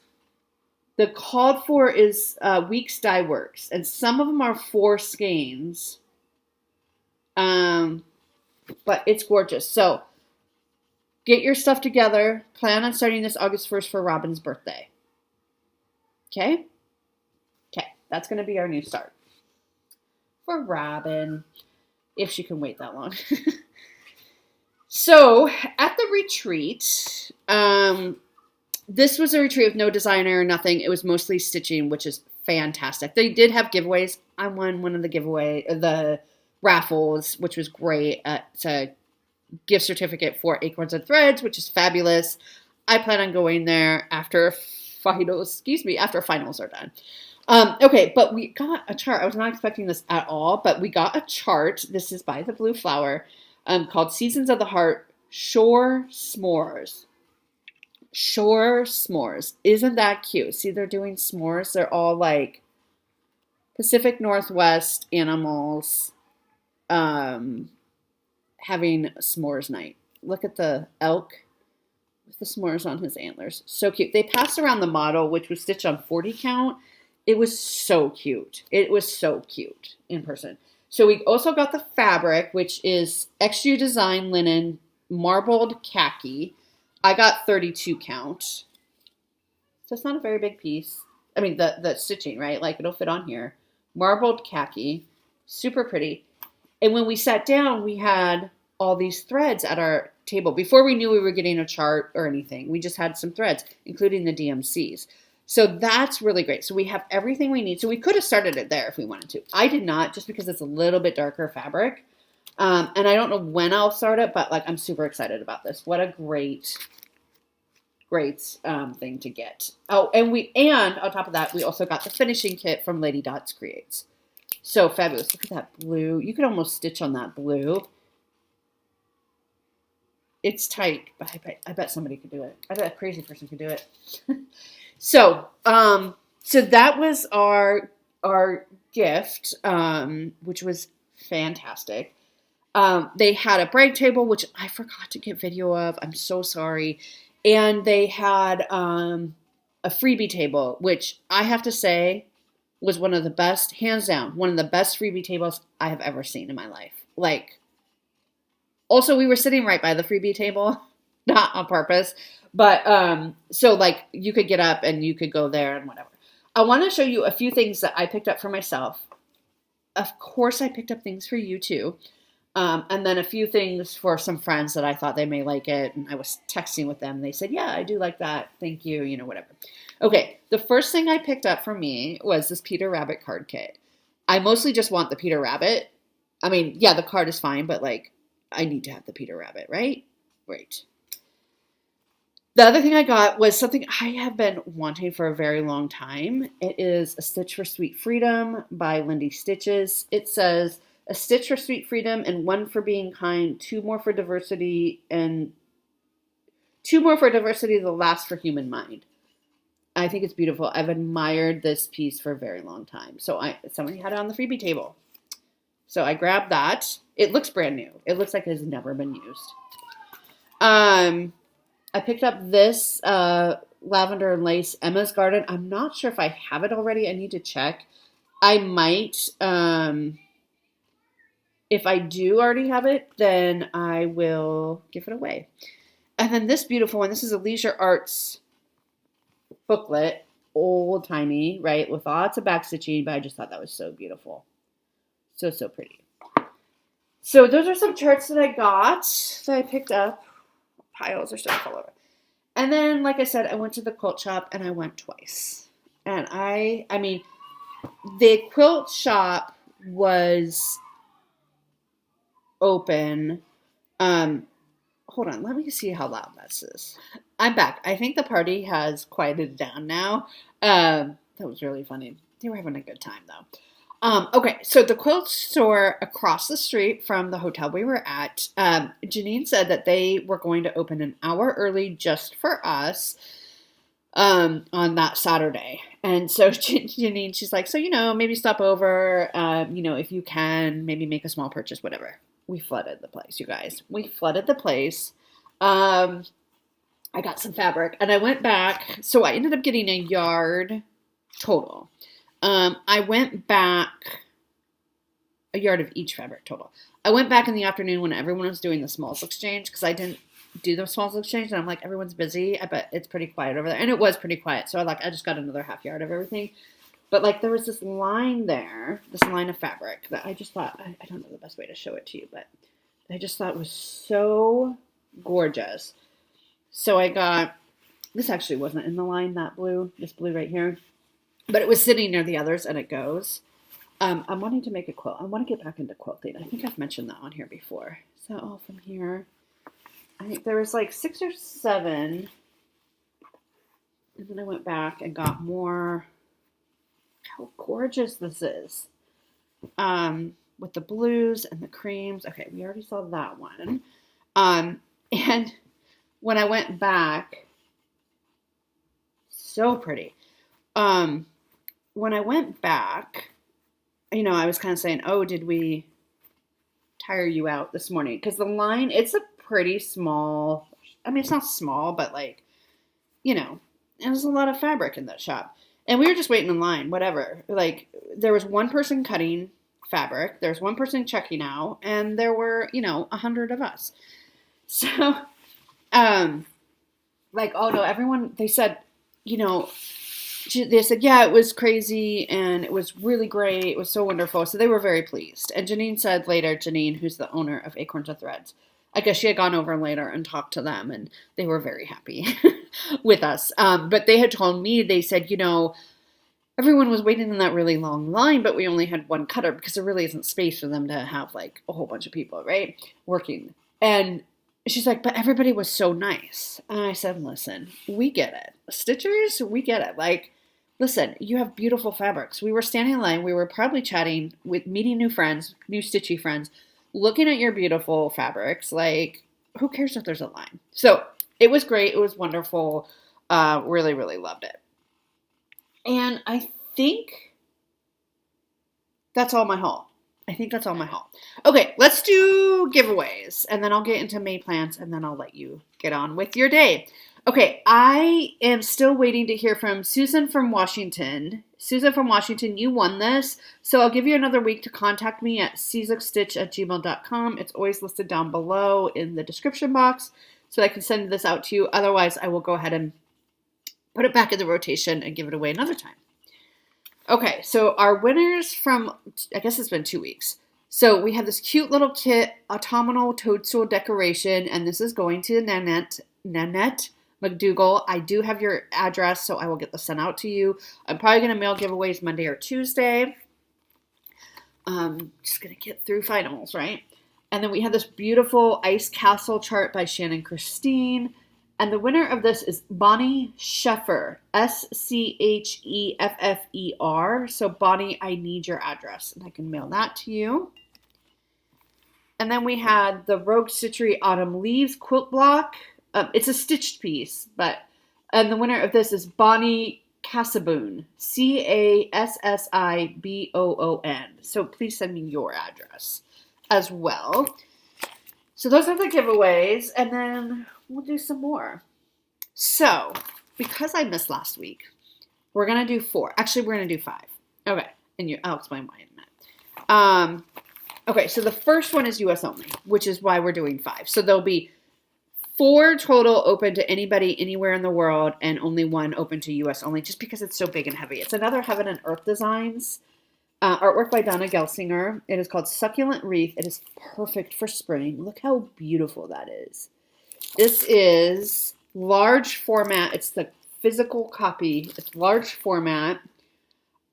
The called for is Weeks Dye Works. And some of them are 4 skeins. But it's gorgeous. So get your stuff together. Plan on starting this August 1st for Robin's birthday. Okay? Okay, that's going to be our new start for Robin, if she can wait that long. So, at the retreat, this was a retreat with no designer or nothing. It was mostly stitching, which is fantastic. They did have giveaways. I won one of the raffles, which was great. It's a gift certificate for Acorns and Threads, which is fabulous. I plan on going there after finals are done. Okay, but we got a chart. I was not expecting this at all, but we got a chart. This is by the Blue Flower, called Seasons of the Heart Shore S'mores. Shore S'mores. Isn't that cute? See, they're doing s'mores. They're all like Pacific Northwest animals having s'mores night. Look at the elk with the s'mores on his antlers. So cute. They passed around the model, which was stitched on 40 count. It was so cute. It was so cute in person. So we also got the fabric, which is XU Design Linen Marbled Khaki. I got 32 count. So it's not a very big piece. I mean, the stitching, right? Like, it'll fit on here. Marbled Khaki. Super pretty. And when we sat down, we had all these threads at our table. Before we knew we were getting a chart or anything, we just had some threads, including the DMCs. So that's really great. So we have everything we need. So we could have started it there if we wanted to. I did not, just because it's a little bit darker fabric. And I don't know when I'll start it, but like, I'm super excited about this. What a great thing to get. Oh, and on top of that, we also got the finishing kit from Lady Dots Creates. So fabulous. Look at that blue. You could almost stitch on that blue. It's tight, but I bet somebody could do it. I bet a crazy person could do it. So that was our gift, which was fantastic. They had a break table, which I forgot to get video of. I'm so sorry. And they had a freebie table, which I have to say was one of the best, hands down, one of the best freebie tables I have ever seen in my life. Like, also we were sitting right by the freebie table, not on purpose. But, so like you could get up and you could go there and whatever. I want to show you a few things that I picked up for myself. Of course, I picked up things for you too. And then a few things for some friends that I thought they may like it. And I was texting with them. They said, yeah, I do like that. Thank you. You know, whatever. Okay. The first thing I picked up for me was this Peter Rabbit card kit. I mostly just want the Peter Rabbit. I mean, yeah, the card is fine, but like, I need to have the Peter Rabbit, right? Great. The other thing I got was something I have been wanting for a very long time. It is A Stitch for Sweet Freedom by Lindy Stitches. It says, a stitch for sweet freedom and one for being kind, two more for diversity, the last for human mind. I think it's beautiful. I've admired this piece for a very long time. So somebody had it on the freebie table. So I grabbed that. It looks brand new. It looks like it has never been used. I picked up this lavender and lace Emma's Garden. I'm not sure if I have it already. I need to check. I might. If I do already have it, then I will give it away. And then this beautiful one. This is a Leisure Arts booklet. Old timey, right? With lots of backstitching, but I just thought that was so beautiful. So, so pretty. So those are some charts that I got, that I picked up. Piles are starting to fall over. And then, like I said, I went to the quilt shop, and I went twice. And I mean, the quilt shop was open. Hold on, let me see how loud this is. I'm back. I think the party has quieted down now. That was really funny. They were having a good time, though. Okay, so the quilt store across the street from the hotel we were at, Janine said that they were going to open an hour early just for us. on that Saturday. And so Janine, she's like, so, maybe stop over, if you can, maybe make a small purchase, whatever. We flooded the place, you guys. We flooded the place. I got some fabric and I went back. So I ended up getting a yard total. I went back a yard of each fabric total. I went back in the afternoon when everyone was doing the smalls exchange because I didn't do the smalls exchange, and I'm like, everyone's busy. I bet it's pretty quiet over there, and it was pretty quiet. So I just got another half yard of everything, but like there was this line there, this line of fabric that I just thought I don't know the best way to show it to you, but I just thought was so gorgeous. So I got this. Actually wasn't in the line, that blue, this blue right here, but it was sitting near the others, and it goes. I'm wanting to make a quilt. I want to get back into quilting. I think I've mentioned that on here before. So from here. I think there was like 6 or 7, and then I went back and got more. How gorgeous this is, with the blues and the creams. Okay, we already saw that one, and when I went back, so pretty. When I went back, I was kind of saying, oh, did we tire you out this morning? Because the line, it's a pretty small. I mean, it's not small, but like, there's a lot of fabric in that shop. And we were just waiting in line, whatever. Like, there was one person cutting fabric, there's one person checking out, and there were, 100 of us. So, like, oh no, everyone, they said, they said, yeah, it was crazy and it was really great. It was so wonderful. So they were very pleased. And Janine said later, Janine, who's the owner of Acorns and Threads, I guess she had gone over later and talked to them, and they were very happy with us. But they had told me, they said, everyone was waiting in that really long line, but we only had one cutter because there really isn't space for them to have like a whole bunch of people, right, working. And she's like, but everybody was so nice. And I said, listen, we get it. Stitchers, we get it. Like, listen, you have beautiful fabrics. We were standing in line. We were probably chatting with meeting new friends, new stitchy friends, looking at your beautiful fabrics. Like, who cares if there's a line? So it was great. It was wonderful. Really, really loved it. And I think that's all my haul. Okay, let's do giveaways, and then I'll get into May plans, and then I'll let you get on with your day. Okay, I am still waiting to hear from Susan from Washington. Susan from Washington, you won this, so I'll give you another week to contact me at czugstitch@gmail.com. It's always listed down below in the description box, so I can send this out to you. Otherwise, I will go ahead and put it back in the rotation and give it away another time. Okay, so our winners from, I guess it's been 2 weeks. So we have this cute little kit, autumnal toadstool decoration, and this is going to Nanette McDougall. I do have your address, so I will get this sent out to you. I'm probably going to mail giveaways Monday or Tuesday. Just going to get through finals, right? And then we have this beautiful ice castle chart by Shannon Christine. And the winner of this is Bonnie Scheffer, Scheffer. So Bonnie, I need your address, and I can mail that to you. And then we had the Rogue Stitchery Autumn Leaves quilt block. It's a stitched piece, and the winner of this is Bonnie Casaboon, Cassiboon. So please send me your address as well. So those are the giveaways, and then we'll do some more. So, because I missed last week, we're going to do 4. Actually, we're going to do 5. Okay, and I'll explain why in a minute. Okay, so the first one is US only, which is why we're doing 5. So there'll be 4 total open to anybody anywhere in the world, and only 1 open to US only, just because it's so big and heavy. It's another Heaven and Earth Designs. Artwork by Donna Gelsinger. It is called Succulent Wreath. It is perfect for spring. Look how beautiful that is. This is large format. It's the physical copy. It's large format.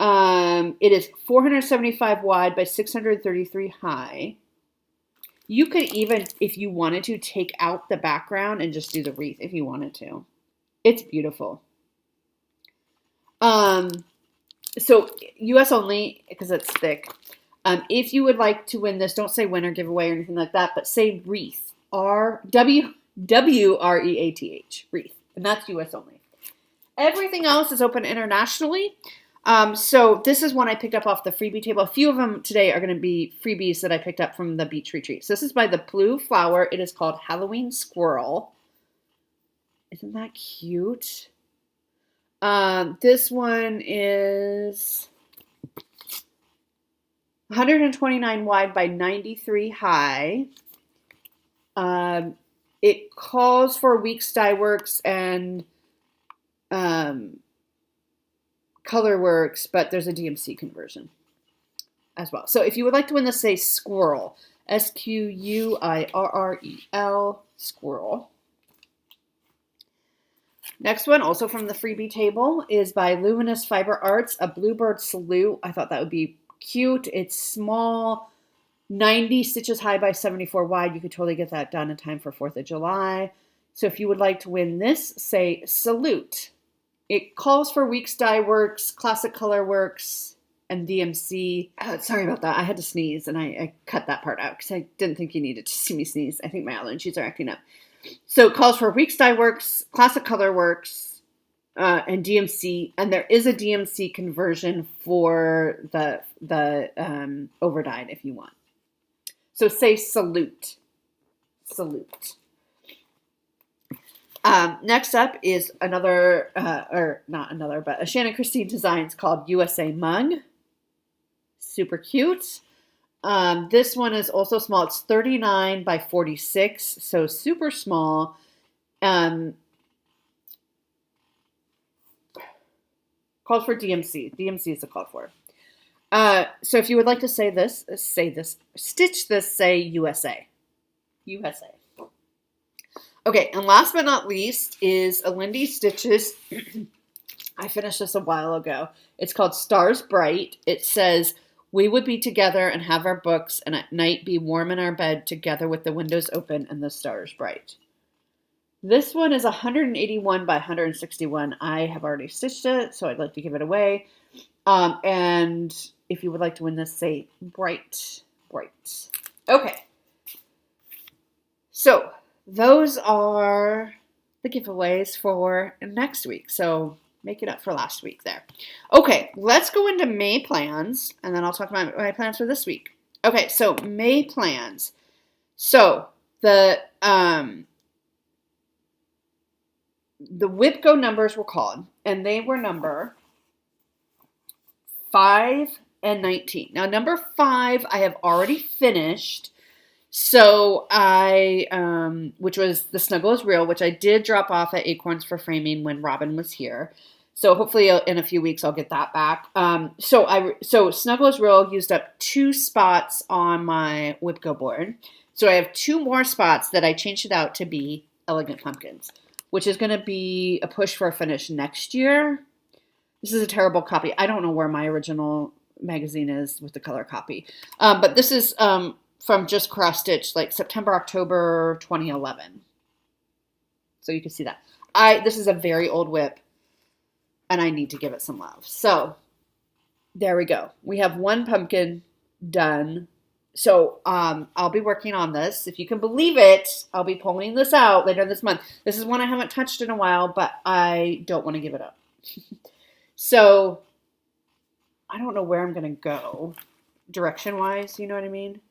It is 475 wide by 633 high. You could even, if you wanted to, take out the background and just do the wreath if you wanted to. It's beautiful. So US only, because it's thick. If you would like to win this, don't say winner giveaway or anything like that, but say wreath. WREATH, wreath. And that's US only. Everything else is open internationally. So this is one I picked up off the freebie table. A few of them today are going to be freebies that I picked up from the beach retreat. So this is by the Blue Flower. It is called Halloween Squirrel. Isn't that cute? This one is 129 wide by 93 high. It calls for Weeks Dye Works and Colorworks, but there's a DMC conversion as well. So if you would like to win this, say Squirrel, Squirrel, Squirrel. Next one, also from the freebie table, is by Luminous Fiber Arts, a Bluebird Salute. I thought that would be cute. It's small, 90 stitches high by 74 wide. You could totally get that done in time for 4th of July. So if you would like to win this, say Salute. It calls for Weeks Dye Works, Classic Color Works, and DMC. Sorry about that. I had to sneeze, and I cut that part out because I didn't think you needed to see me sneeze. I think my allergies are acting up. So it calls for Weeks Dye Works, Classic Color Works, and DMC. And there is a DMC conversion for the overdyed if you want. So say Salute. Salute. Next up is another, or not another, but a Shannon Christine Designs called USA Mug. Super cute. This one is also small. It's 39 by 46, so super small. Called for DMC. DMC is the called for. So if you would like to say this, stitch this, say USA. USA. Okay, and last but not least is a Lindy Stitches. I finished this a while ago. It's called Stars Bright. It says, we would be together and have our books and at night be warm in our bed together with the windows open and the stars bright. This one is 181 by 161. I have already stitched it, so I'd like to give it away. And if you would like to win this, say Bright, Bright. Okay. So those are the giveaways for next week. So make it up for last week there. Okay, let's go into May plans, and then I'll talk about my plans for this week. Okay, so May plans. So the WIPGO numbers were called, and they were number 5 and 19. Now, number 5 I have already finished. So which was The Snuggle is Real, which I did drop off at Acorns for Framing when Robin was here. So hopefully in a few weeks I'll get that back. So Snuggle is Real used up 2 spots on my WIPGO board. So I have 2 more spots that I changed it out to be Elegant Pumpkins, which is going to be a push for a finish next year. This is a terrible copy. I don't know where my original magazine is with the color copy. But this is from just cross stitch, like September, October 2011. So you can see that. This is a very old WIP, and I need to give it some love. So there we go. We have 1 pumpkin done. So I'll be working on this. If you can believe it, I'll be pulling this out later this month. This is one I haven't touched in a while, but I don't want to give it up. So I don't know where I'm going to go direction-wise, you know what I mean?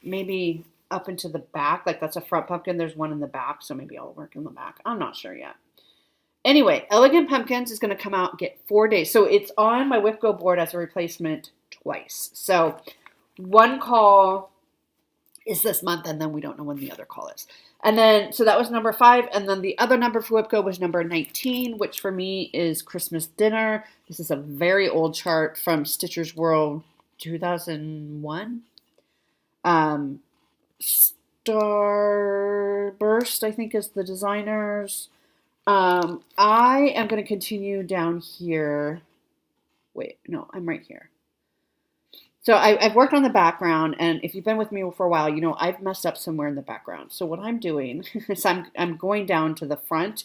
Maybe up into the back, like that's a front pumpkin. There's one in the back, so maybe I'll work in the back. I'm not sure yet. Anyway, Elegant Pumpkins is going to come out and get 4 days. So it's on my WIPGO board as a replacement twice. So one call is this month, and then we don't know when the other call is. And then, so that was number 5. And then the other number for WIPGO was number 19, which for me is Christmas Dinner. This is a very old chart from Stitcher's World 2001. Starburst, I think, is the designers. I am going to continue down here. Wait, no, I'm right here. So I've worked on the background, and if you've been with me for a while, you know I've messed up somewhere in the background. So what I'm doing is I'm going down to the front,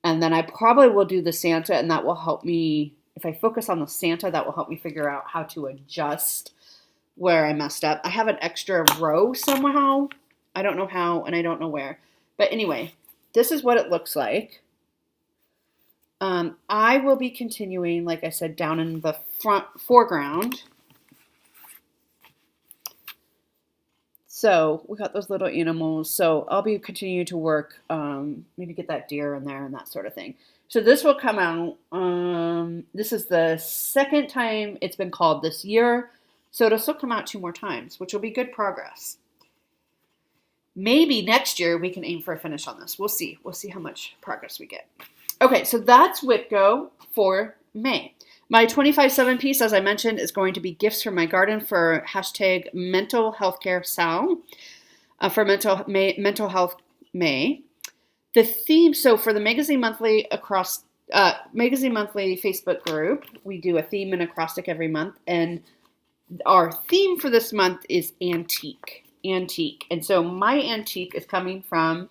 and then I probably will do the Santa, and that will help me. If I focus on the Santa, that will help me figure out how to adjust where I messed up. I have an extra row somehow. I don't know how, and I don't know where. But anyway, this is what it looks like. I will be continuing, like I said, down in the foreground. So we got those little animals. So I'll be continuing to work, maybe get that deer in there and that sort of thing. So this will come out. This is the second time it's been called this year. So it'll still come out 2 more times, which will be good progress. Maybe next year we can aim for a finish on this. We'll see. We'll see how much progress we get. Okay, so that's WIPGO for May. My 25/7 piece, as I mentioned, is going to be gifts from my garden for hashtag mental healthcare Sal, for mental health May. The theme, so for the Magazine Monthly Facebook group, we do a theme and acrostic every month, and our theme for this month is antique. And so my antique is coming from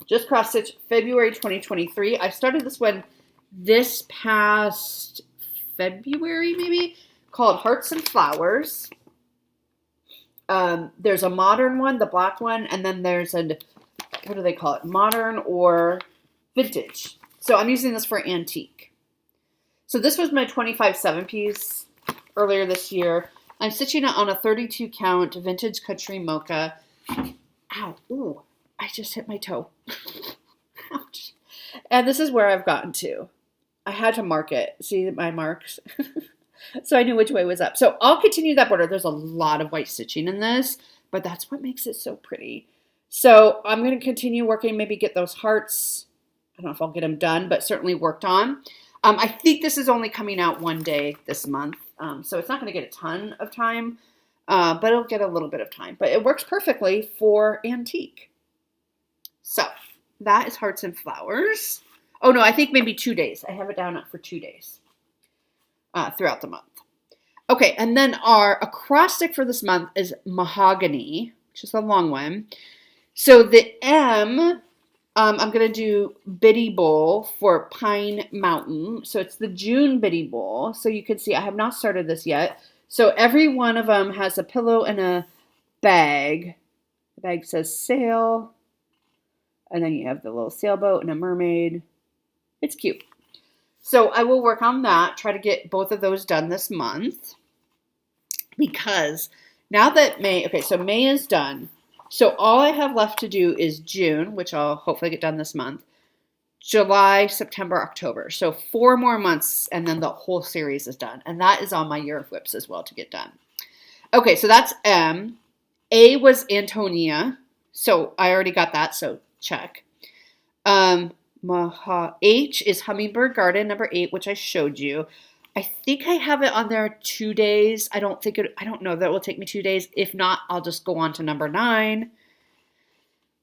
Just Cross Stitch February 2023. I started this one this past February, maybe, called Hearts and Flowers. There's a modern one, the black one, and then there's a, what do they call it? Modern or vintage. So I'm using this for antique. So this was my 25/7 piece earlier this year. I'm stitching it on a 32 count vintage country mocha. Ow, ooh, I just hit my toe. Ouch. And this is where I've gotten to. I had to mark it. See my marks? So I knew which way was up. So I'll continue that border. There's a lot of white stitching in this, but that's what makes it so pretty. So I'm going to continue working, maybe get those hearts. I don't know if I'll get them done, but certainly worked on. I think this is only coming out one day this month. So it's not going to get a ton of time, but it'll get a little bit of time. But it works perfectly for antique. So that is Hearts and Flowers. Oh, no, I think maybe 2 days. I have it down for 2 days throughout the month. Okay, and then our acrostic for this month is Mahogany, which is a long one. So the M, I'm going to do Biddy Bowl for Pine Mountain. So it's the June Biddy Bowl. So you can see I have not started this yet. So every one of them has a pillow and a bag. The bag says sail. And then you have the little sailboat and a mermaid. It's cute. So I will work on that, try to get both of those done this month. Because now that May, okay, so May is done. So all I have left to do is June, which I'll hopefully get done this month. July, September, October. So 4 more months and then the whole series is done. And that is on my year of whips as well to get done. Okay, so that's M. A was Antonia. So I already got that, so check. H is Hummingbird Garden, number 8, which I showed you. I think I have it on there 2 days. I don't know that it will take me 2 days. If not, I'll just go on to number 9.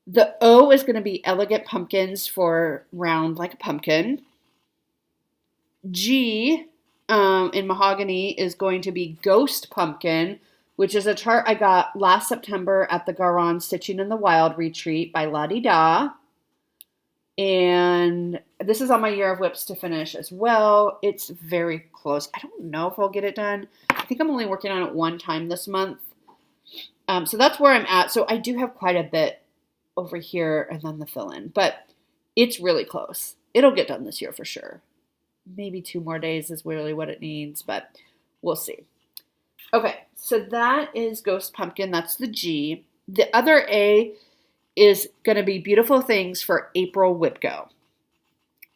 The O is going to be Elegant Pumpkins for Round Like a Pumpkin. G in Mahogany is going to be Ghost Pumpkin, which is a chart I got last September at the Garon Stitching in the Wild retreat by La Di Da. And this is on my year of whips to finish as well. It's very close. I don't know if I'll get it done. I think I'm only working on it 1 time this month. So that's where I'm at. So I do have quite a bit over here and then the fill-in. But it's really close. It'll get done this year for sure. Maybe 2 more days is really what it needs, but we'll see. Okay, so that is Ghost Pumpkin. That's the G. The other A is going to be Beautiful Things for April WIPGO.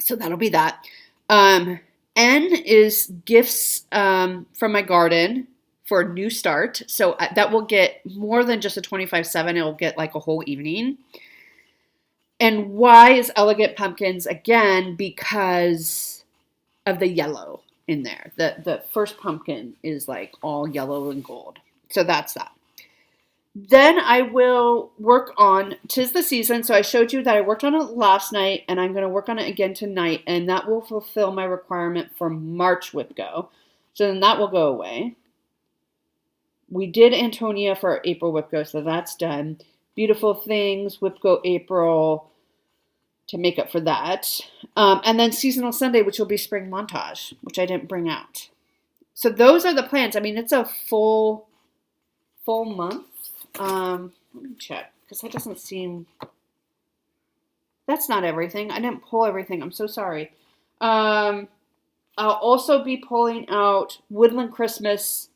So that'll be that. N is Gifts from my garden for New Start. So that will get more than just a 25/7. It'll get like a whole evening. And Y is Elegant Pumpkins, again, because of the yellow in there. The first pumpkin is like all yellow and gold. So that's that. Then I will work on 'Tis the Season. So I showed you that I worked on it last night, and I'm going to work on it again tonight, and that will fulfill my requirement for March WIPGO. So then that will go away. We did Antonia for April WIPGO, so that's done. Beautiful Things, WIPGO April, to make up for that. And then Seasonal Sunday, which will be Spring Montage, which I didn't bring out. So those are the plans. I mean, it's a full month. Let me check, because that doesn't seem, that's not everything. I didn't pull everything. I'm so sorry. I'll also be pulling out Woodland Christmas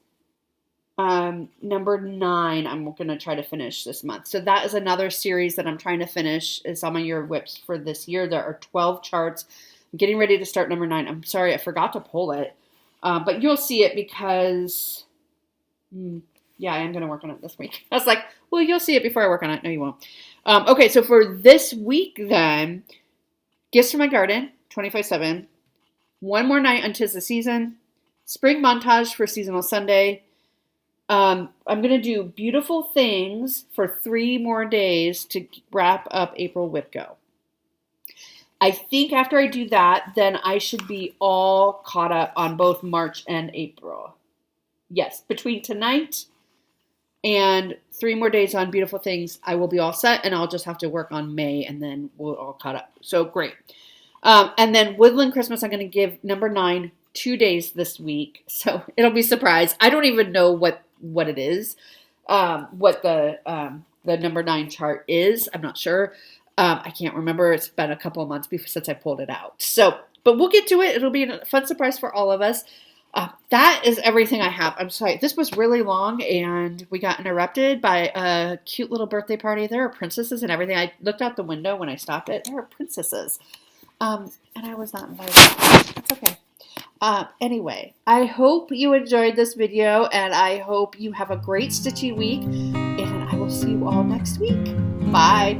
number 9. I'm going to try to finish this month. So that is another series that I'm trying to finish. It's on my Year of Whips for this year. There are 12 charts. I'm getting ready to start number 9. I'm sorry, I forgot to pull it. But you'll see it because, yeah, I am going to work on it this week. I was like, well, you'll see it before I work on it. No, you won't. Okay, so for this week then, Gifts from My Garden, 25/7. One More Night on 'Tis the Season. Spring Montage for Seasonal Sunday. I'm going to do Beautiful Things for 3 more days to wrap up April Whip Go. I think after I do that, then I should be all caught up on both March and April. Yes, between tonight and 3 more days on Beautiful Things, I will be all set, and I'll just have to work on May, and then we'll all caught up. So great. And then Woodland Christmas, I'm going to give number 9 2 days this week. So it'll be a surprise. I don't even know what it is, what the number 9 chart is. I'm not sure. I can't remember. It's been a couple of months since I pulled it out. So, but we'll get to it. It'll be a fun surprise for all of us. That is everything I have. I'm sorry. This was really long, and we got interrupted by a cute little birthday party. There are princesses and everything. I looked out the window when I stopped it. There are princesses. And I was not invited. That's okay. Anyway, I hope you enjoyed this video, and I hope you have a great stitchy week, and I will see you all next week. Bye.